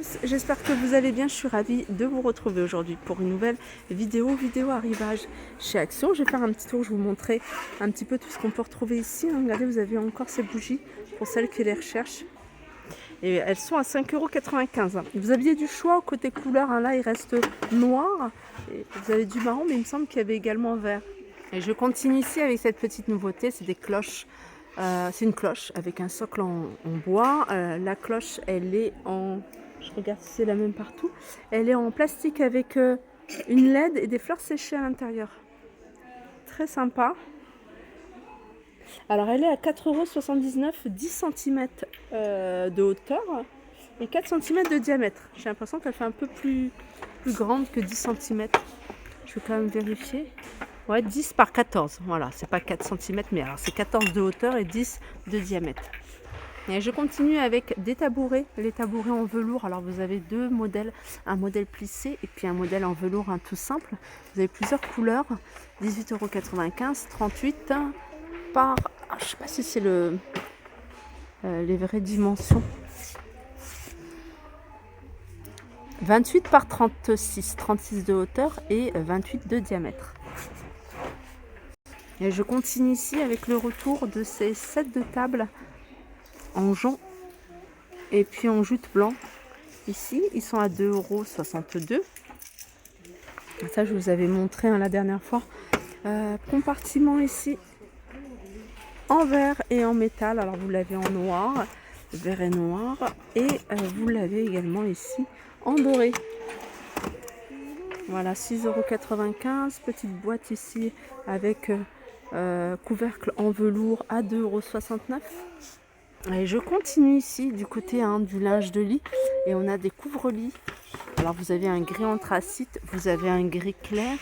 tous, j'espère que vous allez bien. Je suis ravie de vous retrouver aujourd'hui pour une nouvelle vidéo arrivage chez Action. Je vais faire un petit tour, je vais vous montrer un petit peu tout ce qu'on peut retrouver ici. Regardez, vous avez encore ces bougies pour celles qui les recherchent. Et elles sont à 5,95 €. Vous aviez du choix côté couleur, hein. Là il reste noir. Et vous avez du marron, mais il me semble qu'il y avait également vert. Et je continue ici avec cette petite nouveauté, c'est des cloches. C'est une cloche avec un socle en bois. La cloche, elle est en... Je regarde si c'est la même partout. Elle est en plastique avec une LED et des fleurs séchées à l'intérieur. Très sympa. Alors, elle est à 4,79 €, 10 cm de hauteur et 4 cm de diamètre. J'ai l'impression qu'elle fait un peu plus grande que 10 cm. Je vais quand même vérifier. Ouais, 10 par 14, voilà, c'est pas 4 cm, mais alors c'est 14 de hauteur et 10 de diamètre. Et je continue avec des tabourets, les tabourets en velours. Alors vous avez deux modèles, un modèle plissé et puis un modèle en velours, un tout simple. Vous avez plusieurs couleurs, 18,95 €, 38 par, je sais pas si c'est les vraies dimensions, 28 par 36, 36 de hauteur et 28 de diamètre. Et je continue ici avec le retour de ces sets de table en jonc et puis en jute blanc. Ici, ils sont à 2,62 €. Ça, je vous avais montré la dernière fois. Compartiment ici en verre et en métal. Alors, vous l'avez en noir, vert et noir. Et vous l'avez également ici en doré. Voilà, 6,95 €. Petite boîte ici avec... couvercle en velours à 2,69 €. Et je continue ici du côté du linge de lit et on a des couvre-lits. Alors vous avez un gris anthracite, vous avez un gris clair.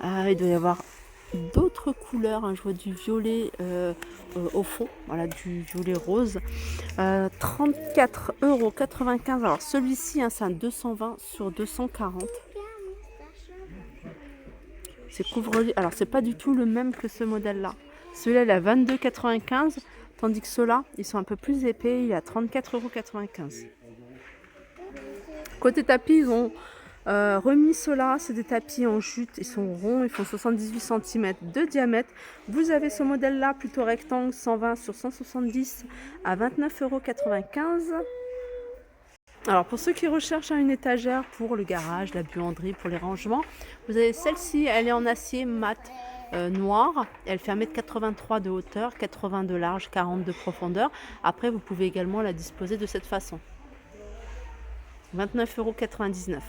Il doit y avoir d'autres couleurs, hein. Je vois du violet au fond, voilà, du violet rose. 34,95 €. Alors celui-ci, c'est un 220 sur 240. C'est couvre-lit. Alors c'est pas du tout le même que ce modèle là. Celui-là il est à 22,95 €, tandis que ceux-là ils sont un peu plus épais, il est à 34,95 €. Côté tapis, ils ont remis ceux-là, c'est des tapis en jute, ils sont ronds, ils font 78 cm de diamètre. Vous avez ce modèle là plutôt rectangle, 120 sur 170 à 29,95 €. Alors pour ceux qui recherchent une étagère pour le garage, la buanderie, pour les rangements, vous avez celle-ci, elle est en acier mat noir. Elle fait 1,83 m de hauteur, 80 de large, 40 de profondeur. Après vous pouvez également la disposer de cette façon. 29,99 €.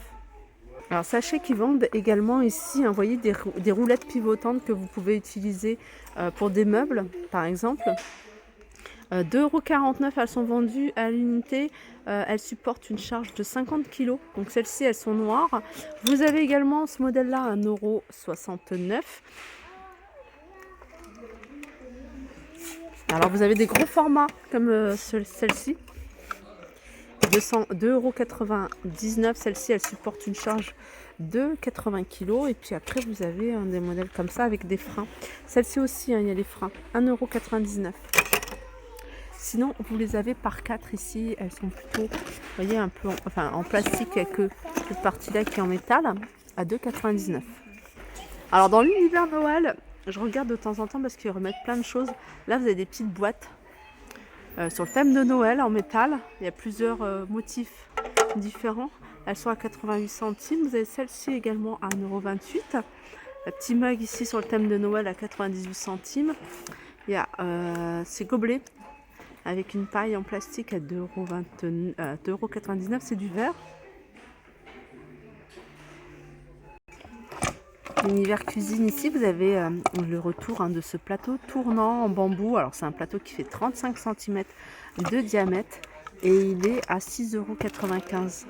Alors sachez qu'ils vendent également ici, vous voyez, des roulettes pivotantes que vous pouvez utiliser pour des meubles par exemple. 2,49 €, elles sont vendues à l'unité. Elles supportent une charge de 50 kg. Donc celles-ci, elles sont noires. Vous avez également ce modèle-là à 1,69 €. Alors vous avez des gros formats comme celle-ci. 2,99 €. Celle-ci, elle supporte une charge de 80 kg. Et puis après, vous avez des modèles comme ça avec des freins. Celle-ci aussi, il y a les freins. 1,99 €. Sinon, vous les avez par 4 ici. Elles sont plutôt, vous voyez, un peu en plastique avec cette partie-là qui est en métal à 2,99 €. Alors, dans l'univers Noël, je regarde de temps en temps parce qu'ils remettent plein de choses. Là, vous avez des petites boîtes sur le thème de Noël en métal. Il y a plusieurs motifs différents. Elles sont à 88 centimes. Vous avez celle-ci également à 1,28 €. Un petit mug ici sur le thème de Noël à 98 centimes. Il y a ces gobelets avec une paille en plastique à 2,99 €, c'est du verre. L'univers cuisine ici, vous avez le retour de ce plateau tournant en bambou. Alors c'est un plateau qui fait 35 cm de diamètre et il est à 6,95 €.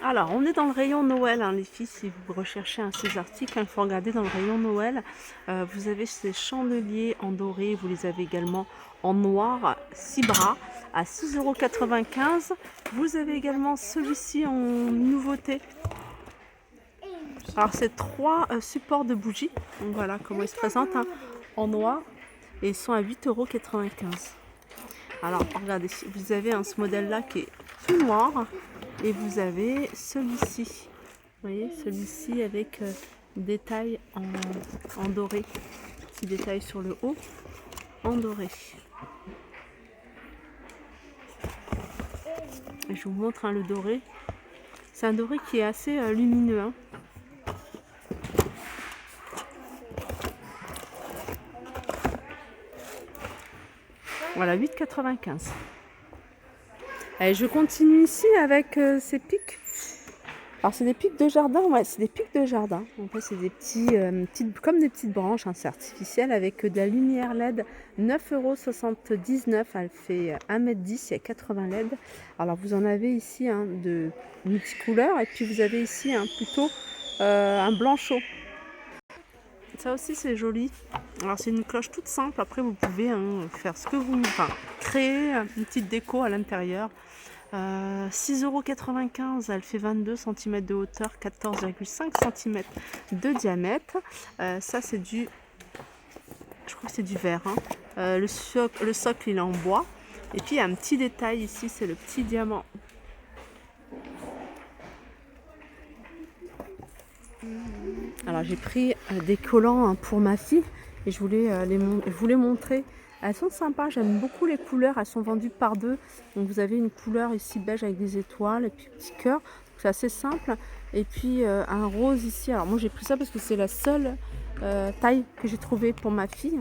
Alors, on est dans le rayon Noël, les filles, si vous recherchez ces articles, il faut regarder dans le rayon Noël. Vous avez ces chandeliers en doré, vous les avez également en noir, 6 bras, à 6,95 €. Vous avez également celui-ci en nouveauté. Alors, c'est 3 supports de bougies, donc voilà comment ils se présentent, en noir, et ils sont à 8,95 €. Alors, regardez, vous avez ce modèle-là qui est tout noir. Et vous avez celui-ci. Vous voyez, celui-ci avec détail en doré. Petit détail sur le haut, en doré. Et je vous montre le doré. C'est un doré qui est assez lumineux. Hein. Voilà, 8,95. Allez, je continue ici avec ces pics. Alors c'est des pics de jardin, ouais, c'est des pics de jardin. En fait, c'est des comme des petites branches, hein, c'est artificiel avec de la lumière LED, 9,79 €. Elle fait 1,10 m, il y a 80 LED. Alors vous en avez ici de multicouleurs et puis vous avez ici plutôt un blanc chaud. Ça aussi c'est joli. Alors c'est une cloche toute simple. Après vous pouvez faire ce que vous voulez, créer une petite déco à l'intérieur. 6,95 €, elle fait 22 cm de hauteur, 14,5 cm de diamètre. Ça c'est je crois que c'est du verre. Hein. Le socle il est en bois. Et puis il y a un petit détail ici, c'est le petit diamant. Alors j'ai pris des collants pour ma fille et je voulais vous les montrer. Elles sont sympas, j'aime beaucoup les couleurs, elles sont vendues par deux. Donc vous avez une couleur ici beige avec des étoiles et puis petit cœur, c'est assez simple. Et puis un rose ici, alors moi j'ai pris ça parce que c'est la seule taille que j'ai trouvée pour ma fille.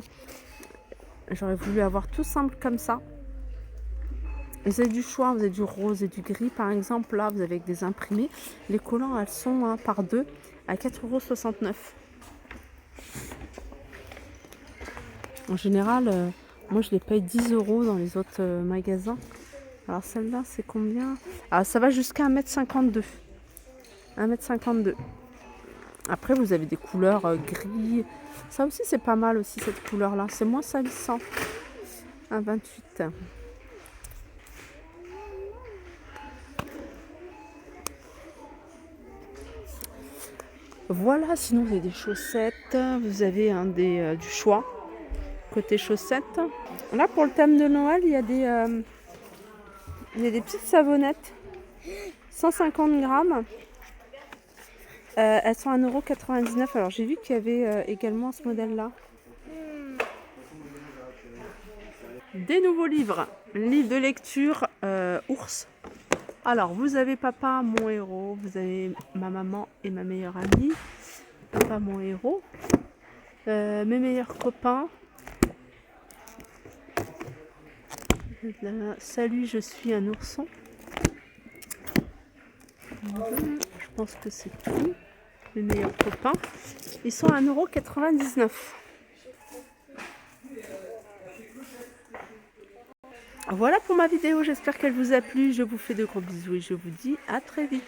J'aurais voulu avoir tout simple comme ça. Vous avez du choix, vous avez du rose et du gris par exemple. Là vous avez avec des imprimés. Les collants elles sont par deux à 4,69 €. En général, moi je les paye 10 € dans les autres magasins. Alors celle-là c'est combien? Ah, ça va jusqu'à 1,52 m. 1,52 m. Après vous avez des couleurs gris. Ça aussi c'est pas mal aussi cette couleur là. C'est moins salissant. 1,28 €. Voilà, sinon vous avez des chaussettes. Vous avez du choix. Côté chaussettes. Là pour le thème de Noël, il y a des petites savonnettes. 150 grammes. Elles sont à 1,99 €. Alors j'ai vu qu'il y avait également ce modèle-là. Des nouveaux livres. Livre de lecture ours. Alors vous avez Papa, mon héros. Vous avez ma maman et ma meilleure amie. Papa, mon héros. Mes meilleurs copains. Salut, je suis un ourson. Je pense que c'est tout. Mes meilleurs copains. Ils sont à 1,99 €. Voilà pour ma vidéo. J'espère qu'elle vous a plu. Je vous fais de gros bisous et je vous dis à très vite.